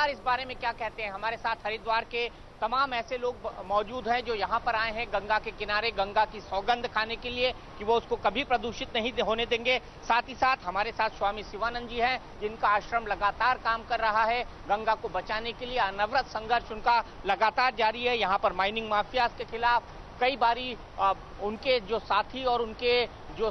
लगातार इस बारे में क्या कहते हैं। हमारे साथ हरिद्वार के तमाम ऐसे लोग मौजूद हैं जो यहाँ पर आए हैं गंगा के किनारे, गंगा की सौगंध खाने के लिए कि वो उसको कभी प्रदूषित नहीं होने देंगे। साथ ही साथ हमारे साथ स्वामी शिवानंद जी हैं जिनका आश्रम लगातार काम कर रहा है गंगा को बचाने के लिए। अनवरत संघर्ष उनका लगातार जारी है। यहाँ पर माइनिंग माफियाज के खिलाफ कई बारी उनके जो साथी और उनके जो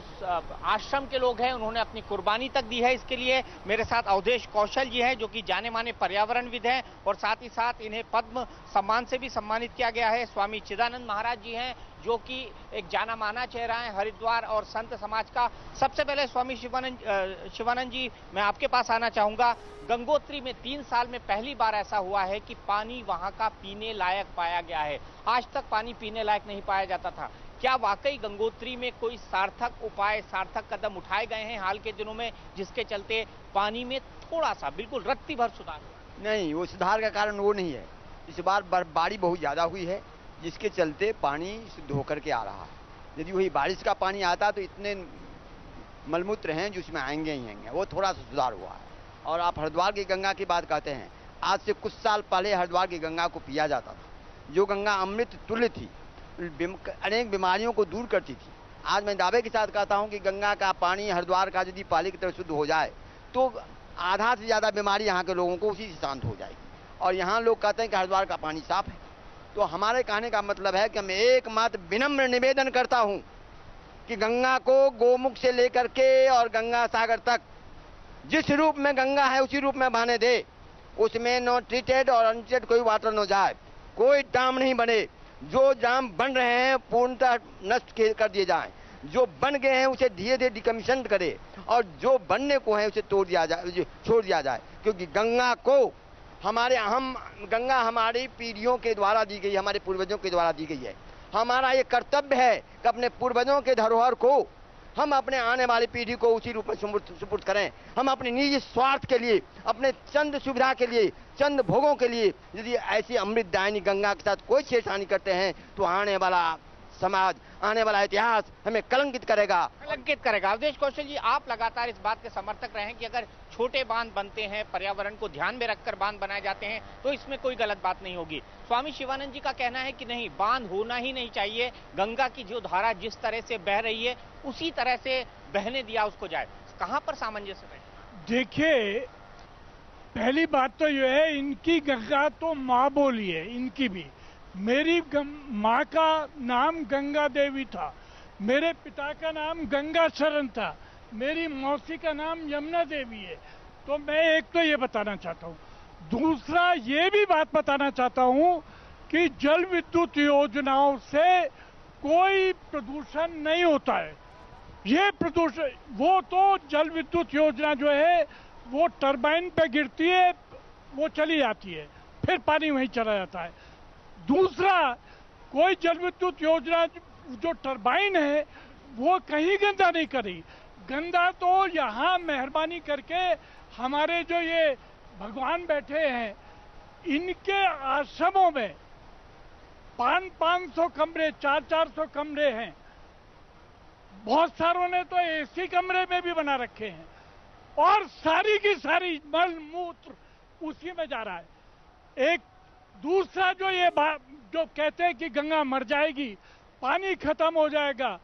आश्रम के लोग हैं उन्होंने अपनी कुर्बानी तक दी है इसके लिए। मेरे साथ अवधेश कौशल जी हैं जो कि जाने माने पर्यावरणविद हैं और साथ ही साथ इन्हें पद्म सम्मान से भी सम्मानित किया गया है। स्वामी चिदानंद महाराज जी हैं जो कि एक जाना माना चेहरा है हरिद्वार और संत समाज का। सबसे पहले स्वामी शिवानंद जी, मैं आपके पास आना चाहूंगा। गंगोत्री में 3 साल में पहली बार ऐसा हुआ है कि पानी वहां का पीने लायक पाया गया है। आज तक पानी पीने लायक नहीं पाया जाता था। क्या वाकई गंगोत्री में कोई सार्थक उपाय, सार्थक कदम उठाए गए हैं हाल के दिनों में जिसके चलते पानी में थोड़ा सा बिल्कुल रत्ती भर सुधार हुआ? नहीं, वो सुधार का कारण वो नहीं है। इस बार बर्फबारी बहुत ज़्यादा हुई है जिसके चलते पानी शुद्ध होकर के आ रहा है। यदि वही बारिश का पानी आता तो इतने मलमूत्र हैं जो उसमें आएंगे ही आएंगे। वो थोड़ा सा सुधार हुआ है। और आप हरिद्वार की गंगा की बात कहते हैं, आज से कुछ साल पहले हरिद्वार की गंगा को पिया जाता था। जो गंगा अमृत तुल्य थी, अनेक बीमारियों को दूर करती थी। आज मैं दावे के साथ कहता हूं कि गंगा का पानी हरिद्वार का यदि पाली की तरह शुद्ध हो जाए तो आधा से ज़्यादा बीमारी यहाँ के लोगों को उसी से शांत हो जाएगी। और यहाँ लोग कहते हैं कि हरिद्वार का पानी साफ है। तो हमारे कहने का मतलब है कि मैं एकमात्र विनम्र निवेदन करता हूँ कि गंगा को गोमुख से लेकर के और गंगा सागर तक जिस रूप में गंगा है उसी रूप में बहने दे। उसमें नो ट्रीटेड और अनट्रीटेड कोई वाटर न जाए, कोई डाम नहीं बने। जो डाम बन रहे हैं पूर्णतः नष्ट कर दिए जाएं, जो बन गए हैं उसे धीरे धीरे डिकमीशन करे और जो बनने को है उसे तोड़ दिया जाए, छोड़ दिया जाए। क्योंकि गंगा को गंगा हमारी पीढ़ियों के द्वारा दी गई, हमारे पूर्वजों के द्वारा दी गई है। हमारा ये कर्तव्य है कि अपने पूर्वजों के धरोहर को हम अपने आने वाली पीढ़ी को उसी रूप में सुपुर्द करें। हम अपने निजी स्वार्थ के लिए, अपने चंद सुविधा के लिए, चंद भोगों के लिए यदि ऐसी अमृतदायिनी गंगा के साथ कोई छेड़छाड़ी करते हैं तो आने वाला समाज, आने वाला इतिहास हमें कलंकित करेगा। अवधेश कौशल जी, आप लगातार इस बात के समर्थक रहे हैं कि अगर छोटे बांध बनते हैं, पर्यावरण को ध्यान में रखकर बांध बनाए जाते हैं तो इसमें कोई गलत बात नहीं होगी। स्वामी शिवानंद जी का कहना है कि नहीं, बांध होना ही नहीं चाहिए। गंगा की जो धारा जिस तरह से बह रही है उसी तरह से बहने दिया उसको जाए। कहां पर सामंजस्य है? देखिए, पहली बात तो यह है, इनकी गंगा तो माँ बोली है, इनकी भी। मेरी माँ का नाम गंगा देवी था, मेरे पिता का नाम गंगा शरण था, मेरी मौसी का नाम यमुना देवी है। तो मैं एक तो ये बताना चाहता हूँ। दूसरा ये भी बात बताना चाहता हूँ कि जल विद्युत योजनाओं से कोई प्रदूषण नहीं होता है। ये प्रदूषण, वो तो जल विद्युत योजना जो है वो टरबाइन पे गिरती है, वो चली जाती है, फिर पानी वहीं चला जाता है। दूसरा, कोई जल विद्युत योजना जो टरबाइन है वो कहीं गंदा नहीं करी। गंदा तो यहाँ मेहरबानी करके हमारे जो ये भगवान बैठे हैं इनके आश्रमों में 500 कमरे, 400 कमरे हैं। बहुत सारों ने तो एसी कमरे में भी बना रखे हैं और सारी की सारी मल मूत्र उसी में जा रहा है। एक दूसरा जो ये जो कहते हैं कि गंगा मर जाएगी, पानी खत्म हो जाएगा,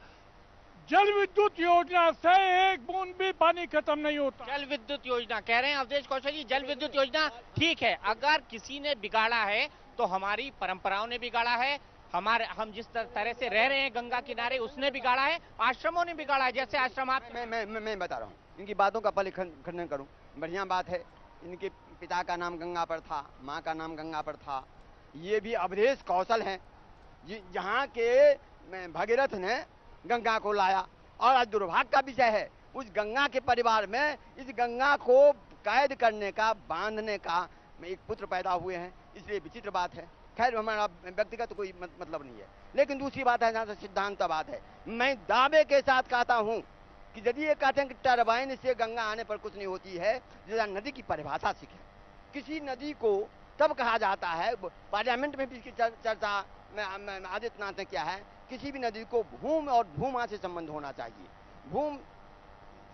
जल विद्युत योजना से एक बूंद भी पानी खत्म नहीं होता। जल विद्युत योजना कह रहे हैं अवधेश कौशल जी, जल विद्युत योजना ठीक है, अगर किसी ने बिगाड़ा है तो हमारी परंपराओं ने बिगाड़ा है, हम जिस तरह से रह रहे हैं गंगा किनारे उसने बिगाड़ा है, आश्रमों ने बिगाड़ा है। जैसे आश्रम आप मैं बता रहा हूँ, इनकी बातों का पहले खंडन करूँ। बढ़िया बात है, इनके पिता का नाम गंगा पर था, माँ का नाम गंगा पर था। ये भी अवधेश कौशल हैं जहाँ के भगीरथ ने गंगा को लाया। और आज दुर्भाग्य का विषय है, उस गंगा के परिवार में इस गंगा को कैद करने का, बांधने का एक पुत्र पैदा हुए हैं, इसलिए विचित्र बात है। खैर, हमारा व्यक्तिगत कोई मतलब नहीं है। लेकिन दूसरी बात है, जहाँ से सिद्धांत बात है, मैं दावे के साथ कहता हूँ कि यदि ये कहते हैं कि टरबाइन से गंगा आने पर कुछ नहीं होती है, जरा नदी की परिभाषा सीखें। किसी नदी को तब कहा जाता है, पार्लियामेंट में भी इसकी चर्चा में आदित्यनाथ ने किया है, किसी भी नदी को भूम और भूमा से संबंध होना चाहिए। भूम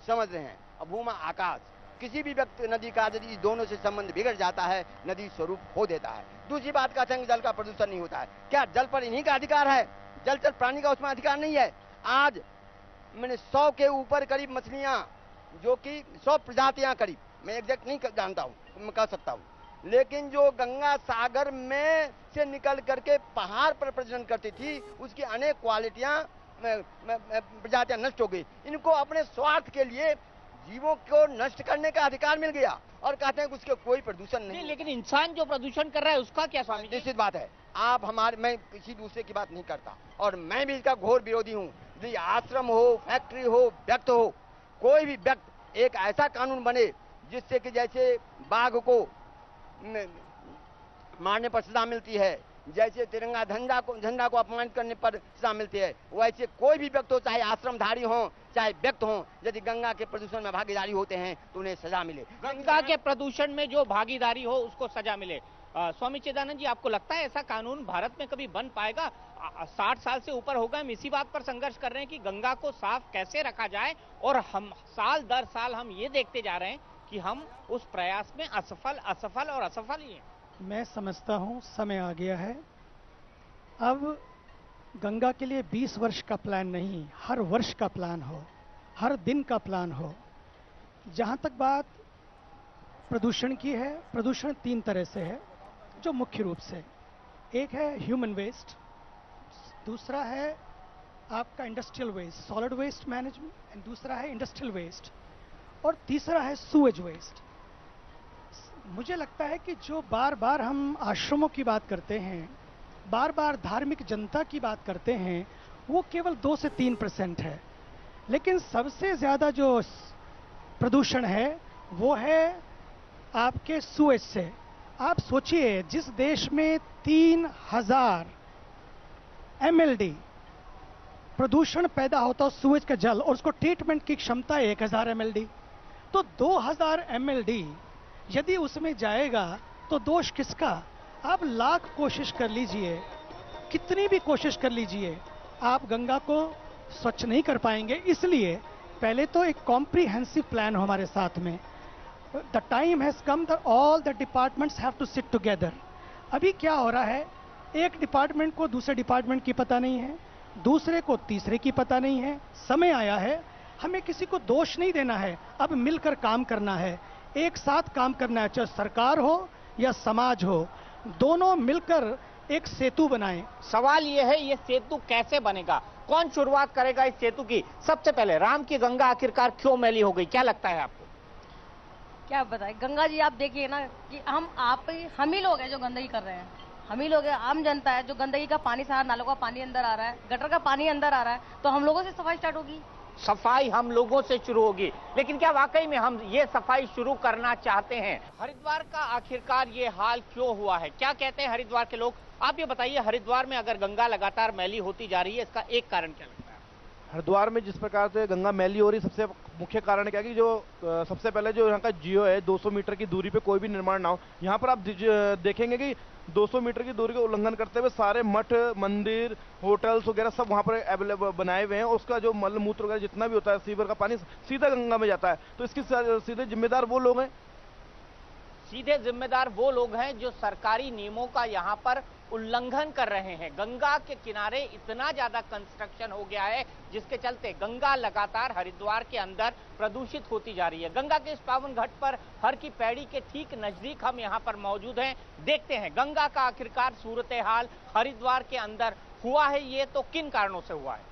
समझ रहे हैं और भूमा आकाश। किसी भी व्यक्ति नदी का यदि दोनों से संबंध बिगड़ जाता है, नदी स्वरूप खो देता है। दूसरी बात कहते हैं कि जल का प्रदूषण नहीं होता है। क्या जल पर इन्हीं का अधिकार है? जलचर प्राणी का उसमें अधिकार नहीं है? आज मैंने 100 के ऊपर करीब मछलियां, जो कि 100 प्रजातियां करीब, मैं एग्जैक्ट नहीं जानता हूँ, मैं कह सकता हूँ, लेकिन जो गंगा सागर में से निकल करके पहाड़ पर प्रजनन करती थी, उसकी अनेक क्वालिटियां प्रजातियां नष्ट हो गई। इनको अपने स्वार्थ के लिए जीवों को नष्ट करने का अधिकार मिल गया और कहते हैं कि उसके कोई प्रदूषण नहीं। लेकिन इंसान जो प्रदूषण कर रहा है उसका क्या स्वामी? निश्चित बात है। आप हमारे, मैं किसी दूसरे की बात नहीं करता और मैं भी इसका घोर विरोधी हूँ। यदि आश्रम हो, फैक्ट्री हो, व्यक्त हो, कोई भी व्यक्त, एक ऐसा कानून बने जिससे कि जैसे बाघ को मारने पर सजा मिलती है, जैसे तिरंगा झंडा को अपमानित करने पर सजा मिलती है, वैसे कोई भी व्यक्ति हो, चाहे आश्रमधारी हो चाहे व्यक्ति हो, यदि गंगा के प्रदूषण में भागीदारी होते हैं तो उन्हें सजा मिले। गंगा के प्रदूषण में जो भागीदारी हो उसको सजा मिले। स्वामी चिदानंद जी, आपको लगता है ऐसा कानून भारत में कभी बन पाएगा? 60 साल से ऊपर हो गए हम इसी बात पर संघर्ष कर रहे हैं कि गंगा को साफ कैसे रखा जाए, और हम साल दर साल हम ये देखते जा रहे हैं कि हम उस प्रयास में असफल ही हैं। मैं समझता हूँ समय आ गया है। अब गंगा के लिए 20 वर्ष का प्लान नहीं, हर वर्ष का प्लान हो, हर दिन का प्लान हो। जहाँ तक बात प्रदूषण की है, प्रदूषण 3 तरह से है जो मुख्य रूप से, एक है ह्यूमन वेस्ट, दूसरा है आपका industrial waste, solid waste management, and दूसरा है इंडस्ट्रियल वेस्ट, और तीसरा है सूएज वेस्ट। मुझे लगता है कि जो बार बार हम आश्रमों की बात करते हैं, बार बार धार्मिक जनता की बात करते हैं, वो केवल 2 से 3% है, लेकिन सबसे ज्यादा जो प्रदूषण है वो है आपके सूएज से। आप सोचिए, जिस देश में 3000 MLD प्रदूषण पैदा होता हो सूएज का जल, और उसको ट्रीटमेंट की क्षमता 1000 MLD, तो 2000 MLD यदि उसमें जाएगा तो दोष किसका? आप लाख कोशिश कर लीजिए, कितनी भी कोशिश कर लीजिए, आप गंगा को स्वच्छ नहीं कर पाएंगे। इसलिए पहले तो एक कॉम्प्रिहेंसिव प्लान हो हमारे साथ में। The time has come that all the departments have to sit together. अभी क्या हो रहा है, एक डिपार्टमेंट को दूसरे डिपार्टमेंट की पता नहीं है, दूसरे को तीसरे की पता नहीं है। समय आया है, हमें किसी को दोष नहीं देना है, अब मिलकर काम करना है, एक साथ काम करना है, चाहे सरकार हो या समाज हो, दोनों मिलकर एक सेतु बनाएं। सवाल ये है, ये सेतु कैसे बनेगा? कौन शुरुआत करेगा इस सेतु की? सबसे पहले राम की गंगा आखिरकार क्यों मैली हो गई, क्या लगता है आपको? क्या बताएं, गंगा जी आप देखिए ना कि हम ही लोग हैं जो गंदगी कर रहे हैं, हम ही लोग हैं, आम जनता है जो गंदगी का पानी, सारा नालों का पानी अंदर आ रहा है, गटर का पानी अंदर आ रहा है, तो हम लोगों से सफाई स्टार्ट होगी। सफाई हम लोगों से शुरू होगी, लेकिन क्या वाकई में हम ये सफाई शुरू करना चाहते हैं? हरिद्वार का आखिरकार ये हाल क्यों हुआ है? क्या कहते हैं हरिद्वार के लोग? आप ये बताइए, हरिद्वार में अगर गंगा लगातार मैली होती जा रही है, इसका एक कारण क्या लगता है? हरिद्वार में जिस प्रकार से गंगा मैली हो रही, सबसे मुख्य कारण क्या है कि जो सबसे पहले जो यहाँ का जियो है, 200 मीटर की दूरी पे कोई भी निर्माण ना हो। यहाँ पर आप देखेंगे कि 200 मीटर की दूरी का उल्लंघन करते हुए सारे मठ, मंदिर, होटल्स वगैरह सब वहाँ पर अवेलेबल बनाए हुए हैं। उसका जो मल मूत्र वगैरह जितना भी होता है, सीवर का पानी सीधा गंगा में जाता है। तो इसकी सीधे जिम्मेदार वो लोग हैं, सीधे जिम्मेदार वो लोग हैं जो सरकारी नियमों का यहाँ पर उल्लंघन कर रहे हैं। गंगा के किनारे इतना ज्यादा कंस्ट्रक्शन हो गया है जिसके चलते गंगा लगातार हरिद्वार के अंदर प्रदूषित होती जा रही है। गंगा के इस पावन घाट पर हर की पैड़ी के ठीक नजदीक हम यहाँ पर मौजूद हैं। देखते हैं गंगा का आखिरकार सूरत हाल हरिद्वार के अंदर हुआ है ये तो किन कारणों से हुआ है।